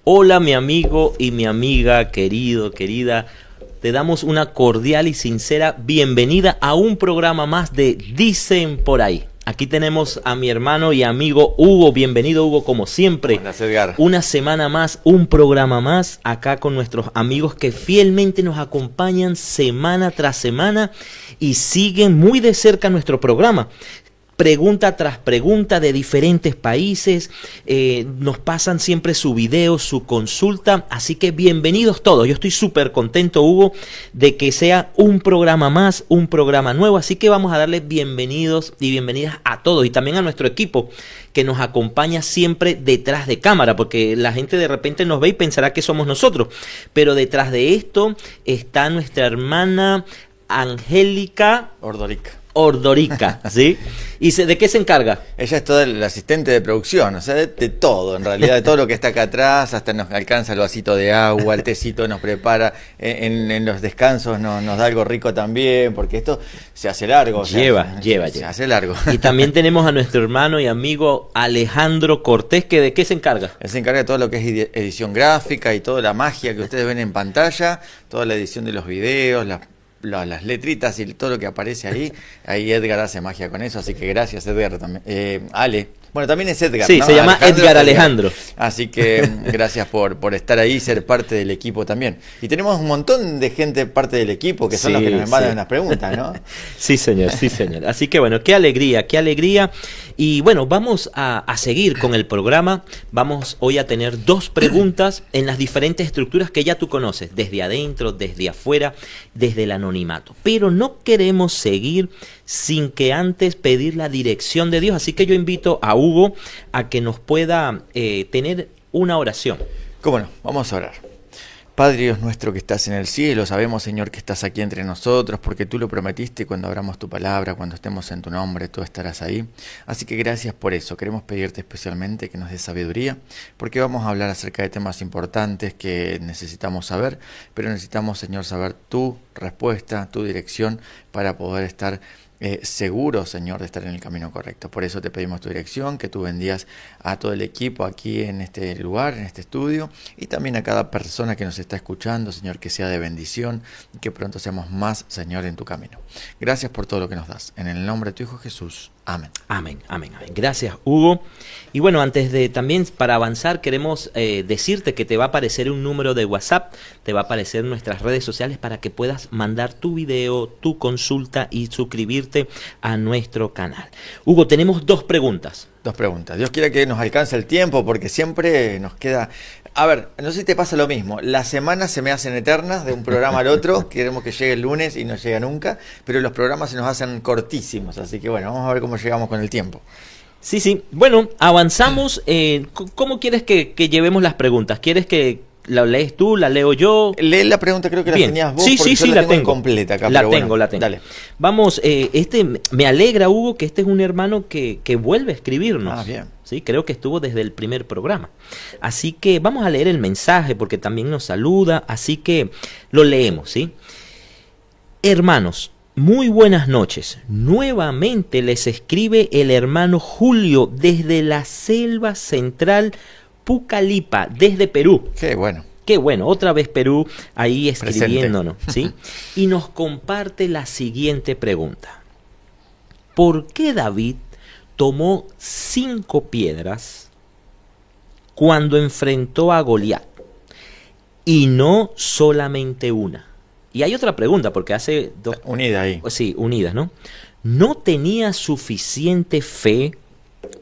Hola mi amigo y mi amiga, querido, querida. Te damos una cordial y sincera bienvenida a un programa más de Dicen por ahí. Aquí tenemos a mi hermano y amigo Hugo. Bienvenido, Hugo, como siempre. Hola, Edgar. Una semana más, un programa más, acá con nuestros amigos que fielmente nos acompañan semana tras semana y siguen muy de cerca nuestro programa. Pregunta tras pregunta de diferentes países, nos pasan siempre su video, su consulta, así que bienvenidos todos. Yo estoy súper contento, Hugo, de que sea un programa más, un programa nuevo, así que vamos a darle bienvenidos y bienvenidas a todos y también a nuestro equipo que nos acompaña siempre detrás de cámara, porque la gente de repente nos ve y pensará que somos nosotros, pero detrás de esto está nuestra hermana Angélica Ordorica, ¿sí? ¿Y de qué se encarga? Ella es toda el asistente de producción, o sea, de todo, en realidad, de todo lo que está acá atrás, hasta nos alcanza el vasito de agua, el tecito nos prepara, en los descansos nos da algo rico también, porque esto se hace largo. Lleva. Se hace largo. Y también tenemos a nuestro hermano y amigo Alejandro Cortés, que ¿de qué se encarga? Él se encarga de todo lo que es edición gráfica y toda la magia que ustedes ven en pantalla, toda la edición de los videos, las letritas y todo lo que aparece ahí Edgar hace magia con eso, así que gracias Edgar también. Ale, bueno, también es Edgar, sí, ¿no? Se llama Edgar Alejandro. Así que gracias por estar ahí y ser parte del equipo también. Y tenemos un montón de gente parte del equipo que son los que nos mandan las preguntas, ¿no? Sí, señor, sí, señor. Así que bueno, qué alegría, qué alegría. Y bueno, vamos a seguir con el programa. Vamos hoy a tener 2 preguntas en las diferentes estructuras que ya tú conoces, desde adentro, desde afuera, desde el anonimato. Pero no queremos seguir sin que antes pedir la dirección de Dios. Así que yo invito a Hugo a que nos pueda tener una oración. ¿Cómo no? Vamos a orar. Padre Dios nuestro que estás en el cielo, sabemos, Señor, que estás aquí entre nosotros, porque tú lo prometiste cuando abramos tu palabra, cuando estemos en tu nombre, tú estarás ahí. Así que gracias por eso. Queremos pedirte especialmente que nos des sabiduría, porque vamos a hablar acerca de temas importantes que necesitamos saber, pero necesitamos, Señor, saber tu respuesta, tu dirección, para poder estar seguro, Señor, de estar en el camino correcto. Por eso te pedimos tu dirección, que tú bendigas a todo el equipo aquí en este lugar, en este estudio, y también a cada persona que nos está escuchando, Señor, que sea de bendición y que pronto seamos más, Señor, en tu camino. Gracias por todo lo que nos das. En el nombre de tu Hijo Jesús. Amén. Amén, amén, amén. Gracias, Hugo. Y bueno, antes de también para avanzar, queremos decirte que te va a aparecer un número de WhatsApp, te va a aparecer nuestras redes sociales para que puedas mandar tu video, tu consulta y suscribirte a nuestro canal. Hugo, tenemos 2 preguntas. 2 preguntas. Dios quiera que nos alcance el tiempo, porque siempre nos queda... A ver, no sé si te pasa lo mismo. Las semanas se me hacen eternas de un programa al otro. Queremos que llegue el lunes y no llega nunca, pero los programas se nos hacen cortísimos. Así que bueno, vamos a ver cómo llegamos con el tiempo. Sí, sí. Bueno, avanzamos. ¿Cómo quieres que llevemos las preguntas? ¿Quieres que la lees tú, la leo yo? Lee la pregunta, creo que la tenías vos. Sí, la tengo completa acá. La pero tengo, bueno, la tengo. Dale. Vamos, me alegra, Hugo, que este es un hermano que vuelve a escribirnos. Ah, bien. Sí, creo que estuvo desde el primer programa. Así que vamos a leer el mensaje porque también nos saluda, así que lo leemos, ¿sí? Hermanos, muy buenas noches. Nuevamente les escribe el hermano Julio desde la selva central Pucallpa, desde Perú. Qué bueno. Qué bueno, otra vez Perú ahí escribiéndonos, ¿sí? Y nos comparte la siguiente pregunta. ¿Por qué David tomó 5 piedras cuando enfrentó a Goliat y no solamente una? Y hay otra pregunta, porque hace 2... Unida ahí. Sí, unidas, ¿no? ¿No tenía suficiente fe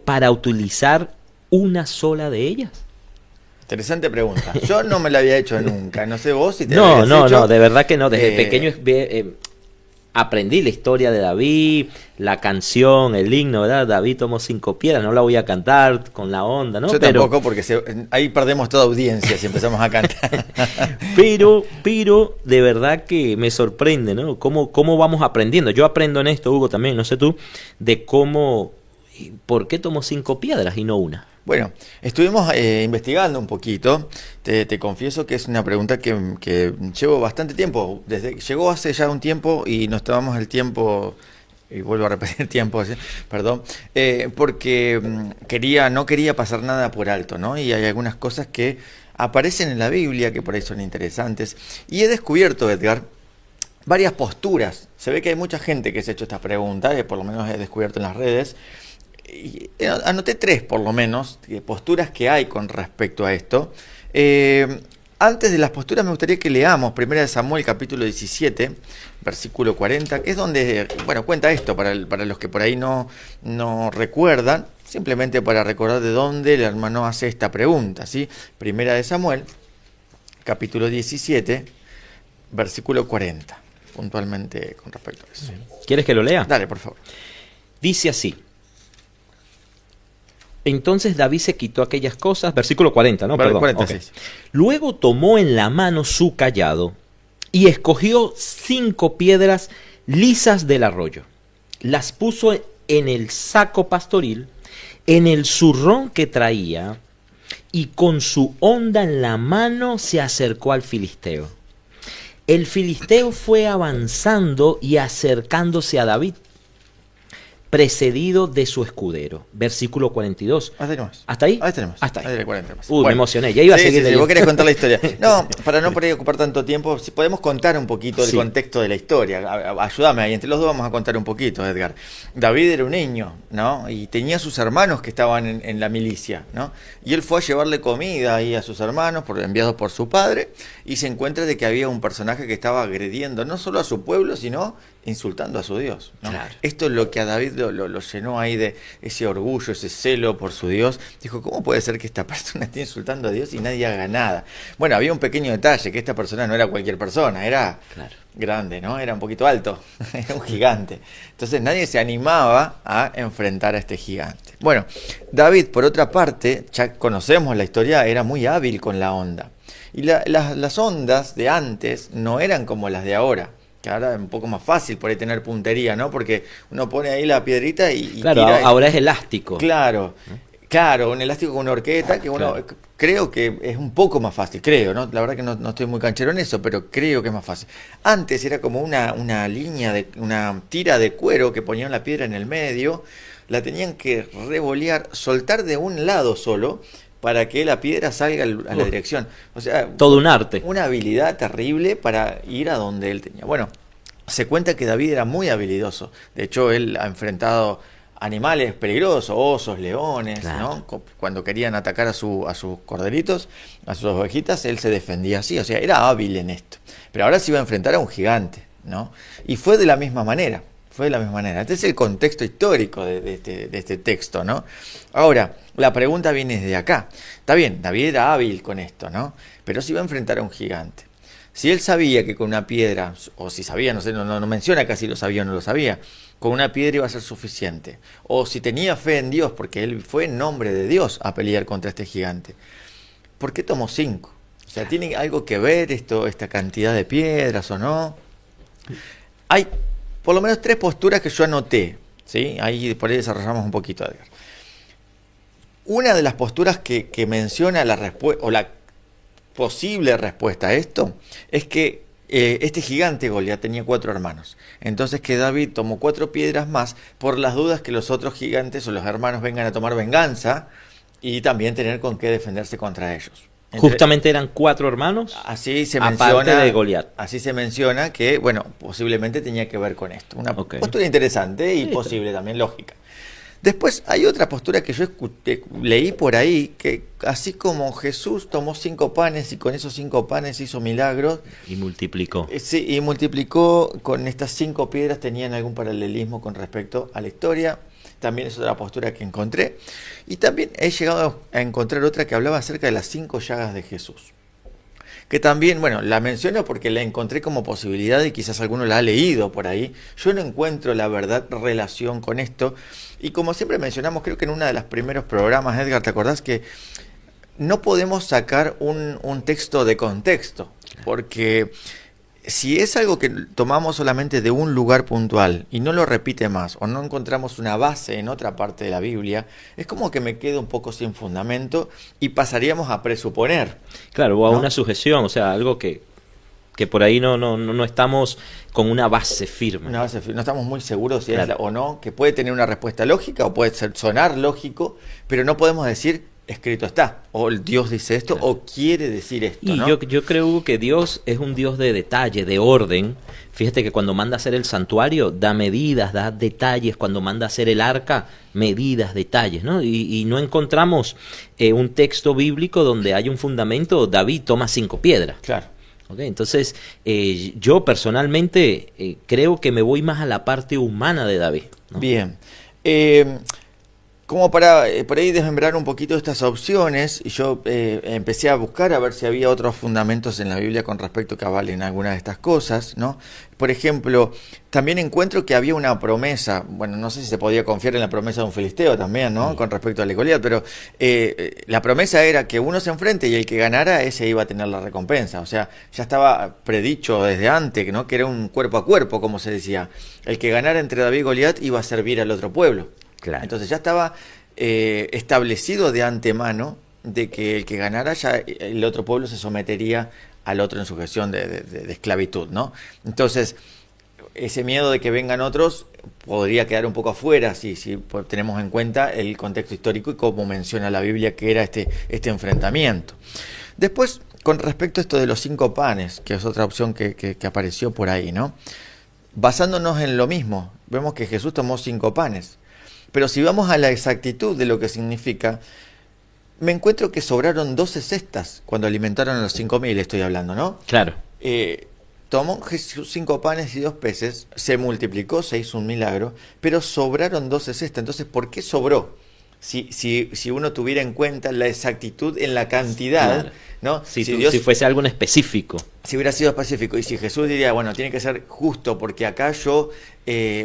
para utilizar una sola de ellas? Interesante pregunta. Yo no me la había hecho nunca. No sé vos si te la habías hecho. No, de verdad que no. Desde pequeño aprendí la historia de David, la canción, el himno, ¿verdad? David tomó 5 piedras, no la voy a cantar con la onda, ¿no? Yo tampoco, porque ahí perdemos toda audiencia si empezamos a cantar. pero de verdad que me sorprende, ¿no? ¿Cómo vamos aprendiendo? Yo aprendo en esto, Hugo, también, no sé tú, de por qué tomó 5 piedras y no una. Bueno, estuvimos investigando un poquito. Te confieso que es una pregunta que llevo bastante tiempo. Llegó hace ya un tiempo y nos tomamos el tiempo, y vuelvo a repetir tiempo, ¿sí? Perdón, porque no quería pasar nada por alto, ¿no? Y hay algunas cosas que aparecen en la Biblia, que por ahí son interesantes, y he descubierto, Edgar, varias posturas. Se ve que hay mucha gente que se ha hecho esta pregunta, por lo menos he descubierto en las redes, y anoté 3 por lo menos, posturas que hay con respecto a esto. Antes de las posturas me gustaría que leamos 1 Samuel capítulo 17, versículo 40, que es donde, bueno, cuenta esto para los que por ahí no recuerdan, simplemente para recordar de dónde el hermano hace esta pregunta, ¿sí? 1 Samuel capítulo 17, versículo 40, puntualmente con respecto a eso. ¿Quieres que lo lea? Dale, por favor. Dice así: entonces David se quitó aquellas cosas, versículo 40, ¿no? Perdón. 46. Okay. Luego tomó en la mano su cayado y escogió 5 piedras lisas del arroyo. Las puso en el saco pastoril, en el zurrón que traía, y con su honda en la mano se acercó al filisteo. El filisteo fue avanzando y acercándose a David, precedido de su escudero. Versículo 42. ¿Hasta ahí? Ahí tenemos. Hasta ahí. Ahí 40 más. Me emocioné. Ya iba a seguir leyendo. Vos querés contar la historia. No, para no por ahí ocupar tanto tiempo, si podemos contar un poquito el contexto de la historia. Ayúdame ahí. Entre los dos vamos a contar un poquito, Edgar. David era un niño, ¿no? Y tenía sus hermanos que estaban en la milicia, ¿no? Y él fue a llevarle comida ahí a sus hermanos, enviados por su padre, y se encuentra de que había un personaje que estaba agrediendo no solo a su pueblo, sino insultando a su Dios, ¿no? Claro. Esto es lo que a David lo llenó ahí de ese orgullo, ese celo por su Dios. Dijo, ¿cómo puede ser que esta persona esté insultando a Dios y nadie haga nada? Bueno, había un pequeño detalle, que esta persona no era cualquier persona, era grande, ¿no? Era un poquito alto, era un gigante. Entonces nadie se animaba a enfrentar a este gigante. Bueno, David, por otra parte, ya conocemos la historia, era muy hábil con la onda. Y las ondas de antes no eran como las de ahora, que ahora es un poco más fácil por ahí tener puntería, ¿no? Porque uno pone ahí la piedrita y claro, tira ahora es elástico. Claro, un elástico con una horqueta que uno creo que es un poco más fácil, creo, ¿no? La verdad que no estoy muy canchero en eso, pero creo que es más fácil. Antes era como una línea, una tira de cuero que ponían la piedra en el medio, la tenían que revolear, soltar de un lado solo, para que la piedra salga a la dirección. O sea, todo un arte. Una habilidad terrible para ir a donde él tenía. Bueno, se cuenta que David era muy habilidoso. De hecho, él ha enfrentado animales peligrosos, osos, leones, ¿no? Cuando querían atacar a sus corderitos, a sus ovejitas, él se defendía así. O sea, era hábil en esto. Pero ahora se iba a enfrentar a un gigante, ¿no? Y fue de la misma manera. Este es el contexto histórico de este texto, ¿no? Ahora, la pregunta viene desde acá. Está bien, David era hábil con esto, ¿no? Pero se iba a enfrentar a un gigante. Si él sabía que con una piedra, o si sabía, no sé, no menciona casi lo sabía o no lo sabía, con una piedra iba a ser suficiente. O si tenía fe en Dios, porque él fue en nombre de Dios a pelear contra este gigante. ¿Por qué tomó 5? O sea, ¿tiene algo que ver esta cantidad de piedras o no? Hay por lo menos 3 posturas que yo anoté, ¿sí? Ahí por ahí desarrollamos un poquito, Edgar. Una de las posturas que menciona la respuesta, o la posible respuesta a esto, es que este gigante Goliat tenía 4 hermanos. Entonces que David tomó 4 piedras más por las dudas que los otros gigantes o los hermanos vengan a tomar venganza y también tener con qué defenderse contra ellos. Justamente eran 4 hermanos, así se aparte de Goliat. Así se menciona que, bueno, posiblemente tenía que ver con esto. Una postura interesante y posible también, lógica. Después hay otra postura que yo leí por ahí, que así como Jesús tomó 5 panes y con esos 5 panes hizo milagros. Y multiplicó. Sí, y multiplicó con estas 5 piedras, tenían algún paralelismo con respecto a la historia. También es otra postura que encontré. Y también he llegado a encontrar otra que hablaba acerca de las 5 llagas de Jesús. Que también, bueno, la menciono porque la encontré como posibilidad y quizás alguno la ha leído por ahí. Yo no encuentro la verdad relación con esto. Y como siempre mencionamos, creo que en uno de los primeros programas, Edgar, ¿te acordás que no podemos sacar un texto de contexto? Porque si es algo que tomamos solamente de un lugar puntual y no lo repite más, o no encontramos una base en otra parte de la Biblia, es como que me quedo un poco sin fundamento y pasaríamos a presuponer. Claro, o a una sujeción, o sea, algo que por ahí no estamos con una base firme. No estamos muy seguros si es o no, que puede tener una respuesta lógica o puede sonar lógico, pero no podemos decir escrito está, o el Dios dice esto, Claro. o quiere decir esto, Y ¿no? yo creo que Dios es un Dios de detalle, de orden. Fíjate que cuando manda a hacer el santuario, da medidas, da detalles. Cuando manda a hacer el arca, medidas, detalles, ¿no? Y no encontramos un texto bíblico donde haya un fundamento, David toma 5 piedras. Claro. ¿Ok? Entonces, yo personalmente creo que me voy más a la parte humana de David, ¿no? Bien. Como para por ahí desmembrar un poquito estas opciones, y yo empecé a buscar a ver si había otros fundamentos en la Biblia con respecto que avalen algunas de estas cosas, ¿no? Por ejemplo, también encuentro que había una promesa, bueno, no sé si se podía confiar en la promesa de un filisteo también, ¿no? Con respecto a Goliat, pero la promesa era que uno se enfrente y el que ganara, ese iba a tener la recompensa. O sea, ya estaba predicho desde antes, ¿no? Que era un cuerpo a cuerpo, como se decía. El que ganara entre David y Goliat iba a servir al otro pueblo. Claro. Entonces ya estaba establecido de antemano de que el que ganara ya el otro pueblo se sometería al otro en sujeción de esclavitud, ¿no? Entonces ese miedo de que vengan otros podría quedar un poco afuera si tenemos en cuenta el contexto histórico y cómo menciona la Biblia que era este enfrentamiento. Después, con respecto a esto de los 5 panes, que es otra opción que apareció por ahí, ¿no? Basándonos en lo mismo, vemos que Jesús tomó 5 panes. Pero si vamos a la exactitud de lo que significa, me encuentro que sobraron 12 cestas cuando alimentaron a los 5.000, estoy hablando, ¿no? Claro. Tomó Jesús 5 panes y 2 peces, se multiplicó, se hizo un milagro, pero sobraron 12 cestas. Entonces, ¿por qué sobró? Si uno tuviera en cuenta la exactitud en la cantidad, Claro. ¿no? Si Dios, fuese algo en específico. si hubiera sido específico, y si Jesús diría, bueno, tiene que ser justo porque acá yo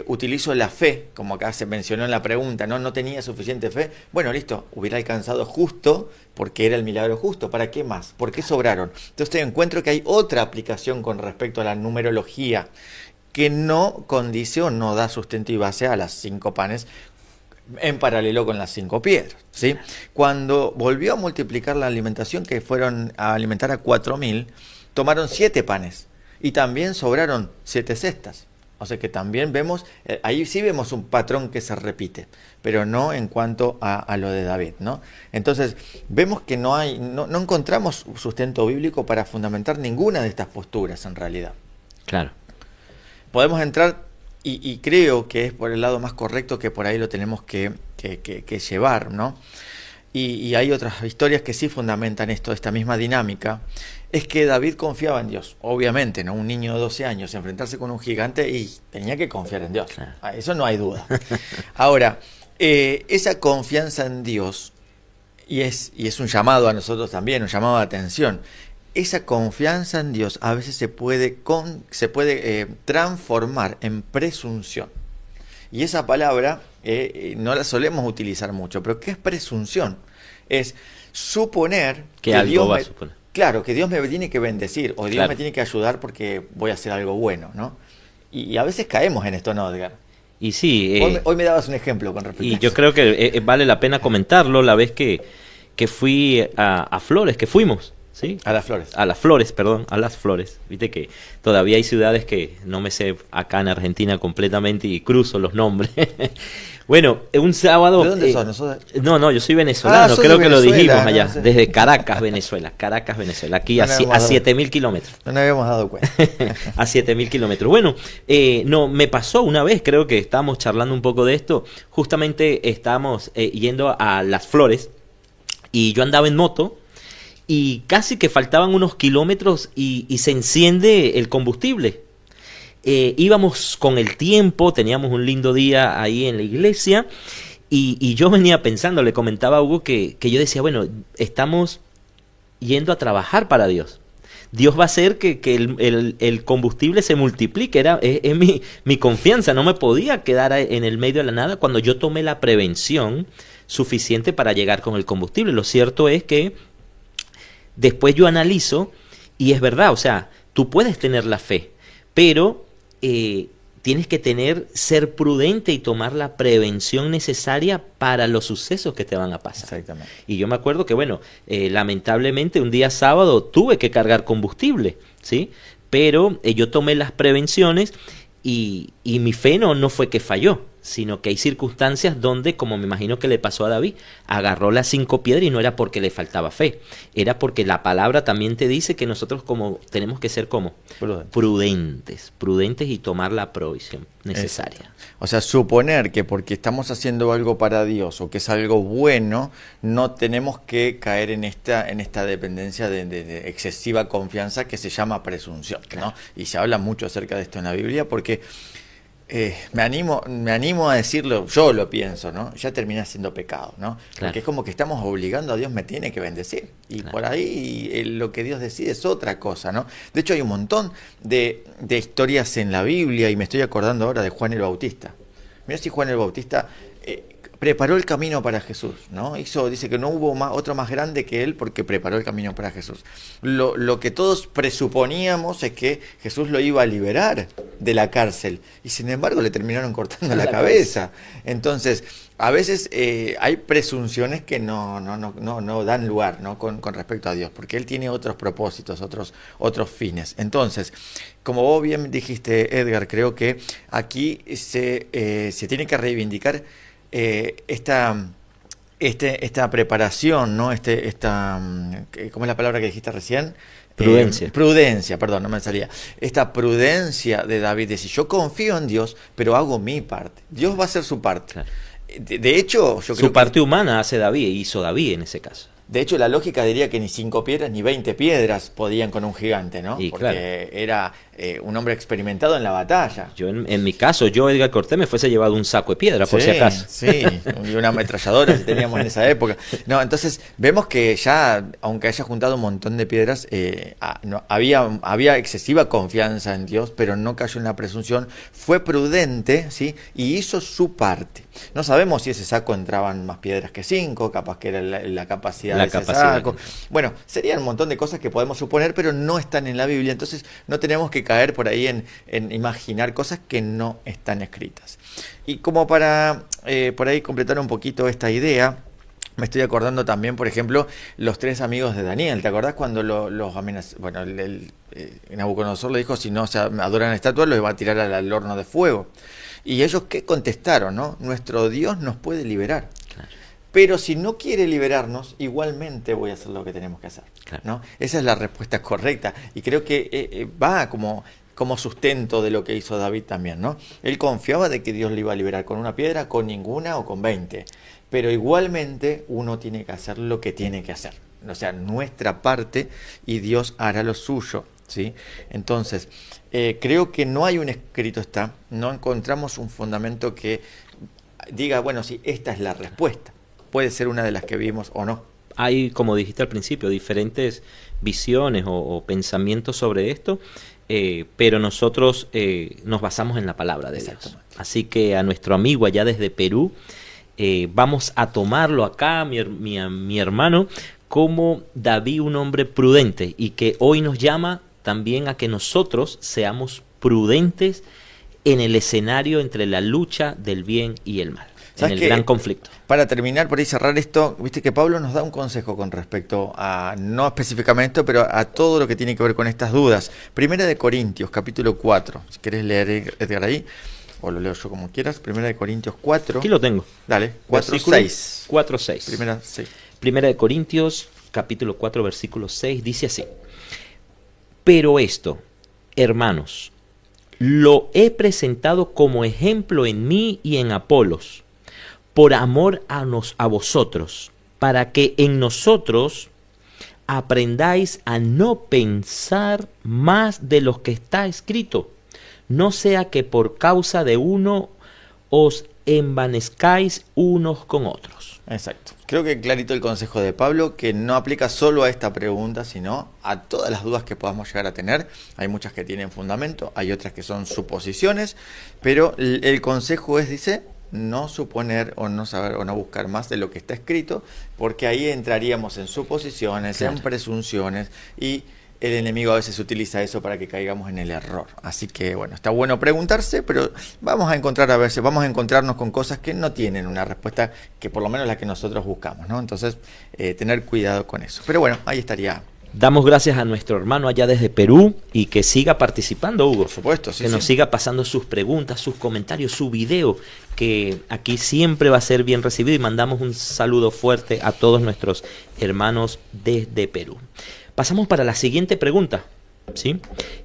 utilizo la fe, como acá se mencionó en la pregunta, no tenía suficiente fe, bueno, listo, hubiera alcanzado justo porque era el milagro justo. ¿Para qué más? ¿Por qué sobraron? Entonces encuentro que hay otra aplicación con respecto a la numerología que no condice o no da sustento y base a las 5 panes en paralelo con las 5 piedras, ¿sí? Cuando volvió a multiplicar la alimentación, que fueron a alimentar a 4.000, tomaron 7 panes y también sobraron 7 cestas. O sea que también vemos, ahí sí vemos un patrón que se repite, pero no en cuanto a lo de David, ¿no? Entonces, vemos que no encontramos sustento bíblico para fundamentar ninguna de estas posturas en realidad. Claro. Podemos entrar, y creo que es por el lado más correcto que por ahí lo tenemos que llevar, ¿no? Y hay otras historias que sí fundamentan esta misma dinámica. Es que David confiaba en Dios, obviamente, ¿no? Un niño de 12 años enfrentarse con un gigante y tenía que confiar en Dios. Claro. Eso no hay duda. Ahora, esa confianza en Dios, y es un llamado a nosotros también, un llamado de atención. Esa confianza en Dios a veces se puede transformar en presunción. Y esa palabra no la solemos utilizar mucho, pero ¿qué es presunción? Es suponer Que algo Dios va a suponer. Claro, que Dios me tiene que bendecir o Dios Claro. me tiene que ayudar porque voy a hacer algo bueno, ¿no? Y a veces caemos en esto, ¿no, Edgar? Y sí, Hoy me dabas un ejemplo con respecto a y yo eso. creo que vale la pena comentarlo la vez que fui a Flores, que fuimos, ¿sí? A las flores. A las Flores, perdón, a las Flores. Viste que todavía hay ciudades que no me sé acá en Argentina completamente y cruzo los nombres. Bueno, un sábado... ¿De dónde sos? No, yo soy venezolano, sos creo de que lo Venezuela, dijimos no allá, sé. desde Caracas, Venezuela, aquí No a nos hemos dado- 7.000 kilómetros. No nos habíamos dado cuenta. A 7.000 kilómetros. Bueno, no, me pasó una vez, creo que estábamos charlando un poco de esto, justamente estábamos yendo a Las Flores y yo andaba en moto y casi que faltaban unos kilómetros y se enciende el combustible. Íbamos con el tiempo, teníamos un lindo día ahí en la iglesia y yo venía pensando, le comentaba a Hugo que yo decía, bueno, estamos yendo a trabajar para Dios. Dios va a hacer que el combustible se multiplique, es mi confianza, no me podía quedar en el medio de la nada cuando yo tomé la prevención suficiente para llegar con el combustible. Lo cierto es que después yo analizo y es verdad, o sea, tú puedes tener la fe, pero tienes que ser prudente y tomar la prevención necesaria para los sucesos que te van a pasar. Exactamente. Y yo me acuerdo que, bueno, lamentablemente un día sábado tuve que cargar combustible, ¿sí? Pero yo tomé las prevenciones y mi fe no fue que falló, sino que hay circunstancias donde, como me imagino que le pasó a David, agarró las 5 piedras y no era porque le faltaba fe, era porque la palabra también te dice que nosotros como tenemos que ser como prudentes y tomar la provisión necesaria. Exacto. O sea, suponer que porque estamos haciendo algo para Dios o que es algo bueno, no tenemos que caer en esta dependencia de excesiva confianza que se llama presunción, Claro. ¿no? Y se habla mucho acerca de esto en la Biblia porque me animo a decirlo, yo lo pienso, ¿no? Ya termina siendo pecado, ¿no? Claro. Porque es como que estamos obligando a Dios, me tiene que bendecir. Y Claro. por ahí lo que Dios decide es otra cosa, ¿no? De hecho, hay un montón de historias en la Biblia, y me estoy acordando ahora de Juan el Bautista. Mira si Juan el Bautista preparó el camino para Jesús, ¿no? Dice que no hubo otro más grande que él porque preparó el camino para Jesús. Lo que todos presuponíamos es que Jesús lo iba a liberar de la cárcel y sin embargo le terminaron cortando la cabeza. Entonces, a veces hay presunciones que no dan lugar, ¿no? Con respecto a Dios, porque Él tiene otros propósitos, otros fines. Entonces, como vos bien dijiste, Edgar, creo que aquí se tiene que reivindicar esta preparación, ¿no? ¿Cómo es la palabra que dijiste recién? Prudencia. Prudencia, perdón, no me salía. Esta prudencia de David, de decir, yo confío en Dios, pero hago mi parte. Dios va a hacer su parte. Claro. De hecho, yo creo Su parte humana hace David, hizo David en ese caso. de hecho, la lógica diría que ni 5 piedras ni 20 piedras podían con un gigante, ¿no? Y porque claro, era un hombre experimentado en la batalla. yo en mi caso, Edgar Cortés, me fuese llevado un saco de piedra, por si acaso. Sí, y una ametralladora que teníamos en esa época. No, entonces vemos que ya, aunque haya juntado un montón de piedras, había excesiva confianza en Dios, pero no cayó en la presunción, fue prudente, ¿sí? Y hizo su parte. No sabemos si ese saco entraban más piedras que 5, capaz que era la capacidad de ese saco. Bueno, serían un montón de cosas que podemos suponer, pero no están en la Biblia, entonces no tenemos que caer por ahí en imaginar cosas que no están escritas. Y como para por ahí completar un poquito esta idea, me estoy acordando también, por ejemplo, los 3 amigos de Daniel. ¿Te acordás cuando los amenazó? Bueno, Nabucodonosor le dijo, si no se adoran estatuas, los va a tirar al horno de fuego. Y ellos, ¿qué contestaron, no? Nuestro Dios nos puede liberar. Claro. Pero si no quiere liberarnos, igualmente voy a hacer lo que tenemos que hacer, Claro. ¿no? Esa es la respuesta correcta. Y creo que va como sustento de lo que hizo David también, ¿no? Él confiaba de que Dios le iba a liberar con una piedra, con ninguna o con 20. Pero igualmente uno tiene que hacer lo que tiene que hacer. O sea, nuestra parte, y Dios hará lo suyo, ¿sí? Entonces, creo que no hay un escrito no encontramos un fundamento que diga, bueno, sí, esta es la respuesta. Puede ser una de las que vimos o no. Hay, como dijiste al principio, diferentes visiones o pensamientos sobre esto, pero nosotros nos basamos en la palabra de Dios. Así que a nuestro amigo allá desde Perú, vamos a tomarlo acá, mi hermano, como David, un hombre prudente, y que hoy nos llama también a que nosotros seamos prudentes en el escenario entre la lucha del bien y el mal, en el gran conflicto. Para terminar, por ahí cerrar esto, viste que Pablo nos da un consejo con respecto a, no específicamente, pero a todo lo que tiene que ver con estas dudas. Primera de Corintios, capítulo 4. Si querés leer, Edgar, ahí, o lo leo yo como quieras. Primera de Corintios 4. Aquí lo tengo. Dale, 4:6. 4:6. Primera de Corintios, capítulo 4, versículo 6, dice así: pero esto, hermanos, lo he presentado como ejemplo en mí y en Apolos, por amor a vosotros, para que en nosotros aprendáis a no pensar más de lo que está escrito, no sea que por causa de uno os envanezcáis unos con otros. Exacto. Creo que clarito el consejo de Pablo, que no aplica solo a esta pregunta, sino a todas las dudas que podamos llegar a tener. Hay muchas que tienen fundamento, hay otras que son suposiciones, pero el consejo es, dice, no suponer o no saber o no buscar más de lo que está escrito, porque ahí entraríamos en suposiciones, claro, en presunciones, y el enemigo a veces utiliza eso para que caigamos en el error. Así que bueno, está bueno preguntarse, pero vamos a encontrarnos con cosas que no tienen una respuesta, que por lo menos la que nosotros buscamos, ¿no? Entonces, tener cuidado con eso. Pero bueno, ahí estaría Damos gracias a nuestro hermano allá desde Perú y que siga participando, Hugo. Por supuesto, sí. Que nos siga pasando sus preguntas, sus comentarios, su video, que aquí siempre va a ser bien recibido, y mandamos un saludo fuerte a todos nuestros hermanos desde Perú. Pasamos para la siguiente pregunta, ¿sí?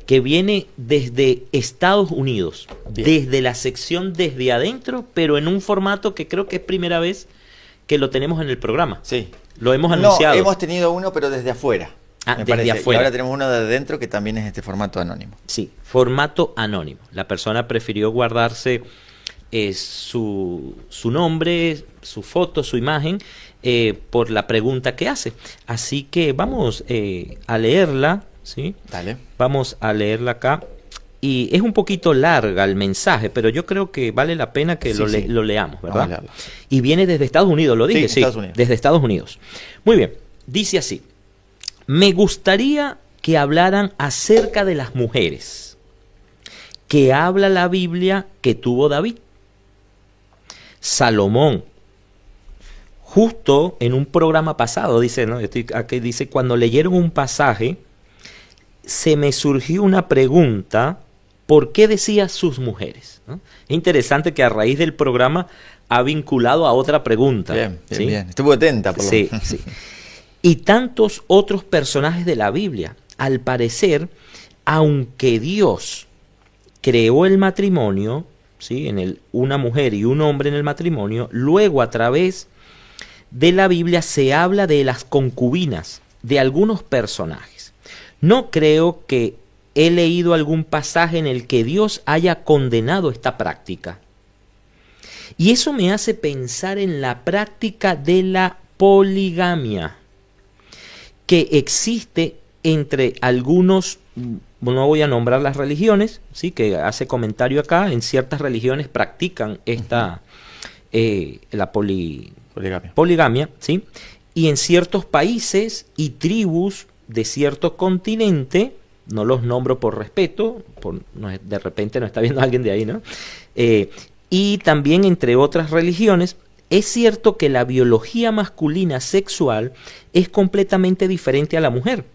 Que viene desde Estados Unidos, Bien. desde la sección Desde Adentro, pero en un formato que creo que es primera vez que lo tenemos en el programa. Sí. Lo hemos anunciado. No, hemos tenido uno, pero desde afuera. Ah, me desde parece. afuera. Y ahora tenemos uno de adentro que también es este formato anónimo. Sí, formato anónimo. La persona prefirió guardarse su nombre, su foto, su imagen, por la pregunta que hace. Así que vamos a leerla, ¿sí? Dale. Vamos a leerla acá. Y es un poquito larga el mensaje, pero yo creo que vale la pena que Sí, sí. lo leamos, Vamos a ¿verdad? leerlo. Y viene desde Estados Unidos, ¿lo dije? Sí, Estados Unidos. Desde Estados Unidos. Muy bien, dice así. Me gustaría que hablaran acerca de las mujeres que habla la Biblia que tuvo David, Salomón. Justo en un programa pasado, dice, ¿no? Aquí dice, cuando leyeron un pasaje, se me surgió una pregunta, ¿por qué decía sus mujeres? ¿No? Es interesante que a raíz del programa ha vinculado a otra pregunta. Bien, bien, ¿sí? bien. Estuvo atenta, por lo Sí, menos. sí. Y tantos otros personajes de la Biblia. Al parecer, aunque Dios creó el matrimonio, ¿sí? Una mujer y un hombre en el matrimonio, luego a través de la Biblia se habla de las concubinas de algunos personajes. No creo que he leído algún pasaje en el que Dios haya condenado esta práctica. Y eso me hace pensar en la práctica de la poligamia que existe entre algunos, no voy a nombrar las religiones, sí, que hace comentario acá, en ciertas religiones practican la poligamia, ¿sí? Y en ciertos países y tribus de cierto continente, no los nombro por respeto, de repente no está viendo alguien de ahí, ¿no? Y también entre otras religiones, es cierto que la biología masculina sexual es completamente diferente a la mujer.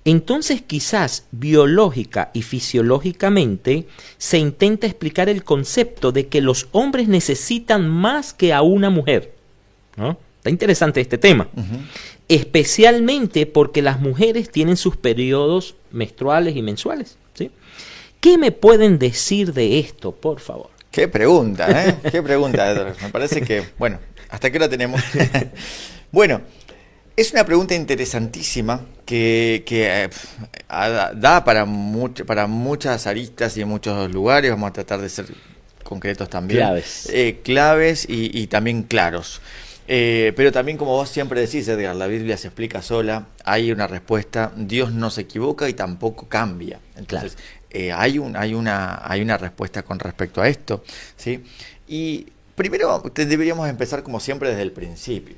Entonces quizás biológica y fisiológicamente se intenta explicar el concepto de que los hombres necesitan más que a una mujer, ¿no? Está interesante este tema. Especialmente porque las mujeres tienen sus periodos menstruales y mensuales, ¿sí? ¿Qué me pueden decir de esto, por favor? Qué pregunta, ¿eh? Qué pregunta, Edward. Me parece que, bueno, ¿hasta qué hora tenemos? Bueno, es una pregunta interesantísima que da para muchas aristas y en muchos lugares. Vamos a tratar de ser concretos también. Claves. Claves y también claros. Pero también, como vos siempre decís, Edgar, la Biblia se explica sola, hay una respuesta, Dios no se equivoca y tampoco cambia. Entonces, hay una respuesta con respecto a esto, ¿sí? Y primero deberíamos empezar, como siempre, desde el principio.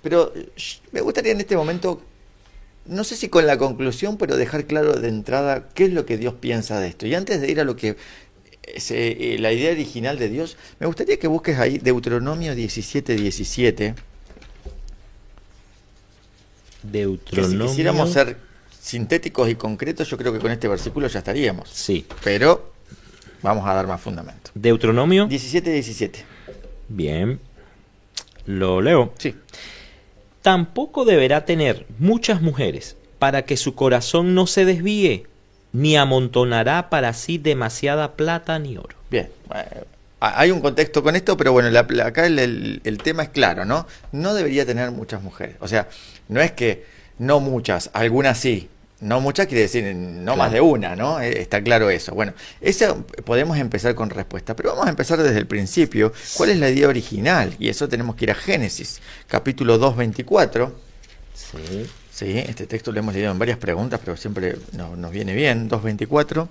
Pero me gustaría en este momento, no sé si con la conclusión, pero dejar claro de entrada qué es lo que Dios piensa de esto. Y antes de ir a lo que la idea original de Dios, me gustaría que busques ahí Deuteronomio 17:17. Deuteronomio. Que si quisiéramos ser sintéticos y concretos, yo creo que con este versículo ya estaríamos. Sí. Pero vamos a dar más fundamento. Deuteronomio 17:17. Bien. Lo leo. Sí. Tampoco deberá tener muchas mujeres para que su corazón no se desvíe, ni amontonará para sí demasiada plata ni oro. Bien, hay un contexto con esto, pero bueno, acá el tema es claro, ¿no? No debería tener muchas mujeres. O sea, no es que no muchas, algunas sí. No muchas quiere decir no Claro. más de una, ¿no? Está claro eso. Bueno, eso podemos empezar con respuesta, pero vamos a empezar desde el principio. ¿Cuál es la idea original? Y eso tenemos que ir a Génesis, capítulo 2:24. Sí. Sí, este texto lo hemos leído en varias preguntas, pero siempre nos viene bien. 2:24.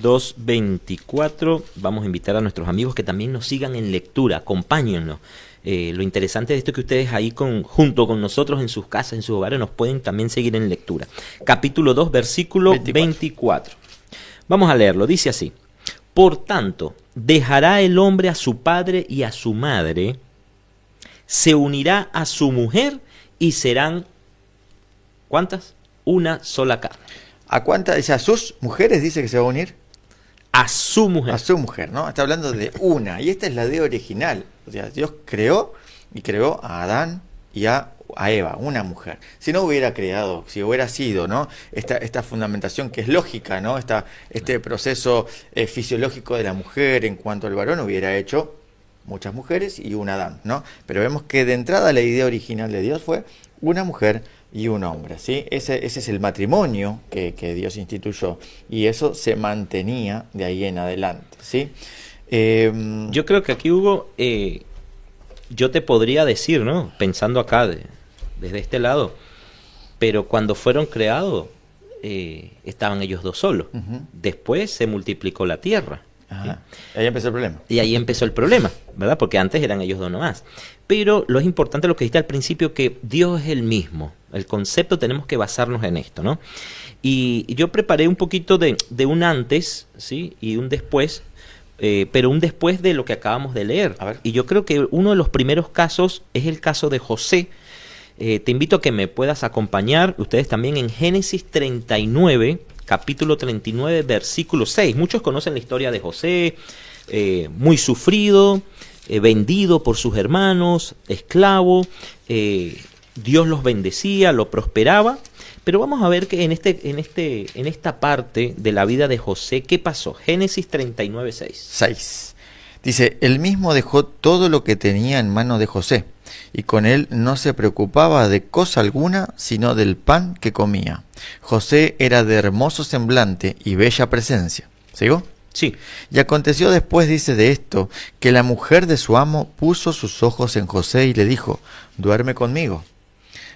2:24. Vamos a invitar a nuestros amigos que también nos sigan en lectura, acompáñennos. Lo interesante de esto es que ustedes ahí junto con nosotros en sus casas, en sus hogares, nos pueden también seguir en lectura. Capítulo 2, versículo 24. Vamos a leerlo, dice así. Por tanto, dejará el hombre a su padre y a su madre, se unirá a su mujer y serán... ¿Cuántas? una sola carne. ¿A cuántas? Dice, a sus mujeres dice que se va a unir. A su mujer. A su mujer, ¿no? Está hablando de una. Y esta es la idea original. O sea, Dios creó y creó a Adán y a Eva, una mujer. Si no hubiera creado, si hubiera sido, ¿no? Esta fundamentación que es lógica, ¿no? Este proceso fisiológico de la mujer en cuanto al varón hubiera hecho muchas mujeres y un Adán, ¿no? Pero vemos que de entrada la idea original de Dios fue una mujer y un hombre, ¿sí? Ese es el matrimonio que Dios instituyó y eso se mantenía de ahí en adelante, ¿sí? Yo creo que aquí, Hugo, yo te podría decir, ¿no? Pensando acá desde este lado, pero cuando fueron creados estaban ellos dos solos. Después se multiplicó la tierra. Ajá. Ahí empezó el problema. Y ahí empezó el problema, ¿verdad? Porque antes eran ellos dos nomás. Pero lo es importante lo que dijiste al principio, que Dios es el mismo. El concepto tenemos que basarnos en esto, ¿no? Y yo preparé un poquito de un antes, ¿sí? Y un después, pero un después de lo que acabamos de leer. A ver. Y yo creo que uno de los primeros casos es el caso de José. Te invito a que me puedas acompañar, ustedes también, en Génesis 39, capítulo 39, versículo 6. Muchos conocen la historia de José, muy sufrido, vendido por sus hermanos, esclavo. Dios los bendecía, lo prosperaba. Pero vamos a ver que en esta parte de la vida de José, ¿qué pasó? Génesis 39, 6. 6. Dice, él mismo dejó todo lo que tenía en mano de José, y con él no se preocupaba de cosa alguna, sino del pan que comía. José era de hermoso semblante y bella presencia. ¿Sigo? Sí. Y aconteció después, dice, de esto, que la mujer de su amo puso sus ojos en José y le dijo, duerme conmigo.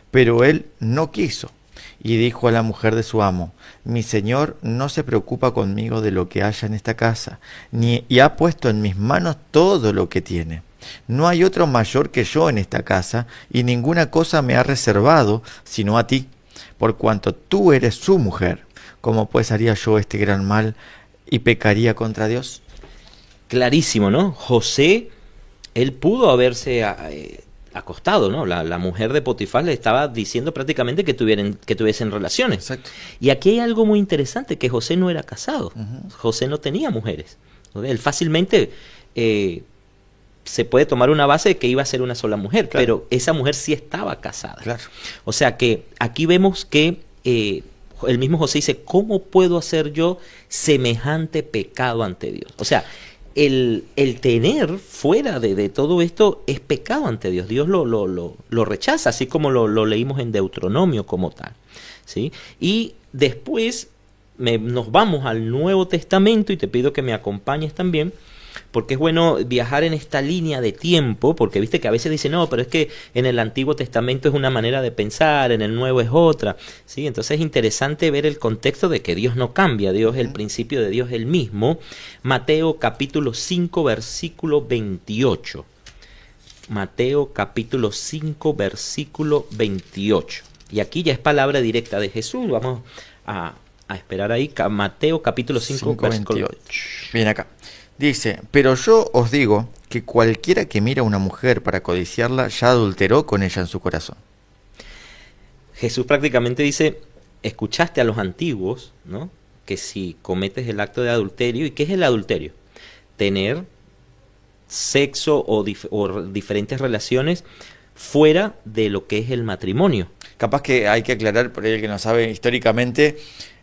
Pero él no quiso. Y dijo a la mujer de su amo, mi señor no se preocupa conmigo de lo que haya en esta casa, y ha puesto en mis manos todo lo que tiene. No hay otro mayor que yo en esta casa, y ninguna cosa me ha reservado, sino a ti, por cuanto tú eres su mujer. ¿Cómo pues haría yo este gran mal y pecaría contra Dios? Clarísimo, ¿no? José, él pudo haberse acostado, ¿no? La mujer de Potifar le estaba diciendo prácticamente que tuviesen relaciones. Exacto. Y aquí hay algo muy interesante, que José no era casado. José no tenía mujeres. Él fácilmente se puede tomar una base de que iba a ser una sola mujer, claro, pero esa mujer sí estaba casada. Claro. O sea que aquí vemos que el mismo José dice, ¿cómo puedo hacer yo semejante pecado ante Dios? O sea, el tener fuera de todo esto es pecado ante Dios. Dios lo rechaza, así como lo leímos en Deuteronomio como tal, ¿sí? Y después nos vamos al Nuevo Testamento y te pido que me acompañes también, porque es bueno viajar en esta línea de tiempo, porque viste que a veces dicen, no, pero es que en el Antiguo Testamento es una manera de pensar, en el Nuevo es otra, ¿sí? Entonces es interesante ver el contexto de que Dios no cambia, Dios, el principio de Dios es el mismo. Mateo capítulo 5, versículo 28. Mateo capítulo 5, versículo 28. Y aquí ya es palabra directa de Jesús, vamos a esperar ahí, Mateo capítulo 5, versículo 28. Bien acá. Dice, pero yo os digo que cualquiera que mira a una mujer para codiciarla ya adulteró con ella en su corazón. Jesús prácticamente dice, escuchaste a los antiguos, ¿no? Que si cometes el acto de adulterio, ¿y qué es el adulterio? Tener sexo o diferentes relaciones fuera de lo que es el matrimonio. Capaz que hay que aclarar, por el que no sabe, históricamente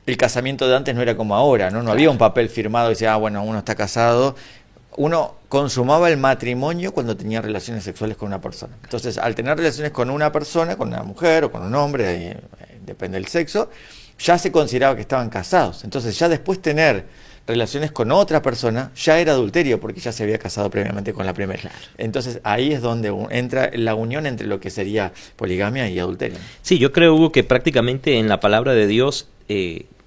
el casamiento de antes no era como ahora, ¿no? No había un papel firmado que decía, bueno, uno está casado. Uno consumaba el matrimonio cuando tenía relaciones sexuales con una persona. Entonces, al tener relaciones con una persona, con una mujer o con un hombre, depende del sexo, ya se consideraba que estaban casados. Entonces, ya después tener relaciones con otra persona ya era adulterio porque ya se había casado previamente con la primera. Claro. Entonces, ahí es donde entra la unión entre lo que sería poligamia y adulterio. Sí, yo creo, Hugo, que prácticamente en la palabra de Dios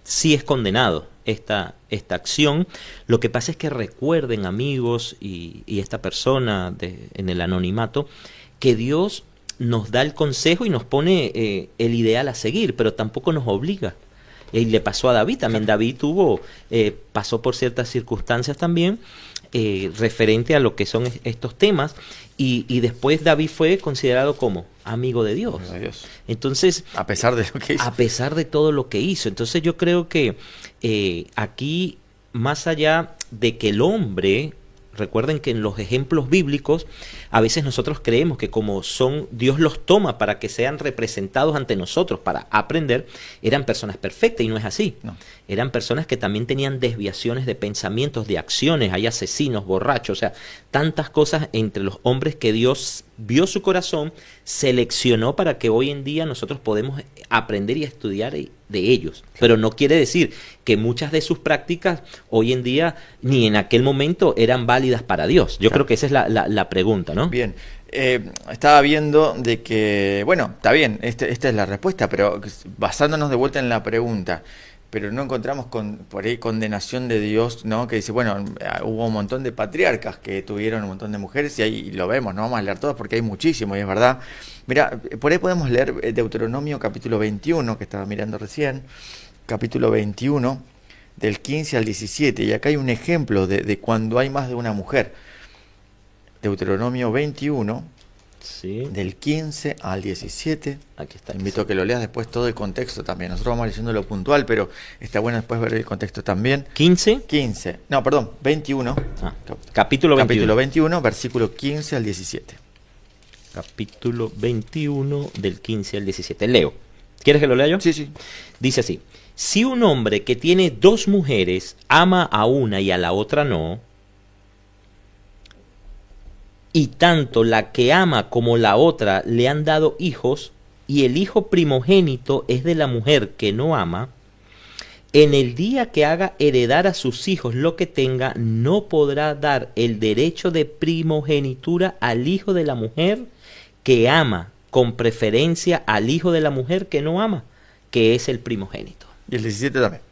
sí es condenado esta acción. Lo que pasa es que recuerden, amigos, y esta persona en el anonimato, que Dios nos da el consejo y nos pone el ideal a seguir, pero tampoco nos obliga. Y le pasó a David también. David pasó por ciertas circunstancias también, referente a lo que son estos temas, y después David fue considerado como amigo de Dios. Amigo de Dios. Entonces, A pesar de lo que hizo. a pesar de todo lo que hizo. Entonces yo creo que aquí, más allá de que el hombre, recuerden que en los ejemplos bíblicos, a veces nosotros creemos que como son, Dios los toma para que sean representados ante nosotros, para aprender, eran personas perfectas, y no es así. No. Eran personas que también tenían desviaciones de pensamientos, de acciones, hay asesinos, borrachos, o sea, tantas cosas entre los hombres que Dios vio su corazón, seleccionó para que hoy en día nosotros podemos aprender y estudiar de ellos. Pero no quiere decir que muchas de sus prácticas hoy en día ni en aquel momento eran válidas para Dios. Yo creo que esa es la pregunta, ¿no? Bien, estaba viendo de que, bueno, está bien, esta es la respuesta, pero basándonos de vuelta en la pregunta, pero no encontramos por ahí condenación de Dios, ¿no? Que dice, bueno, hubo un montón de patriarcas que tuvieron un montón de mujeres, y ahí lo vemos, no vamos a leer todas porque hay muchísimo, y es verdad. Mira, por ahí podemos leer Deuteronomio capítulo 21, que estaba mirando recién, capítulo 21, del 15 al 17, y acá hay un ejemplo de cuando hay más de una mujer. Deuteronomio 21, Sí, del 15 al 17. aquí está. Te invito a que lo leas después todo el contexto también. Nosotros vamos leyendo lo puntual, pero está bueno después ver el contexto también. 15. 15, no, perdón, 21. Capítulo 21. Capítulo 21, versículo 15 al 17. Capítulo 21 del 15 al 17. Leo. ¿Quieres que lo lea yo? Sí, sí. Dice así: si un hombre que tiene dos mujeres ama a una y a la otra no, y tanto la que ama como la otra le han dado hijos, y el hijo primogénito es de la mujer que no ama, en el día que haga heredar a sus hijos lo que tenga, no podrá dar el derecho de primogenitura al hijo de la mujer que ama, con preferencia al hijo de la mujer que no ama, que es el primogénito. Y el 17 también.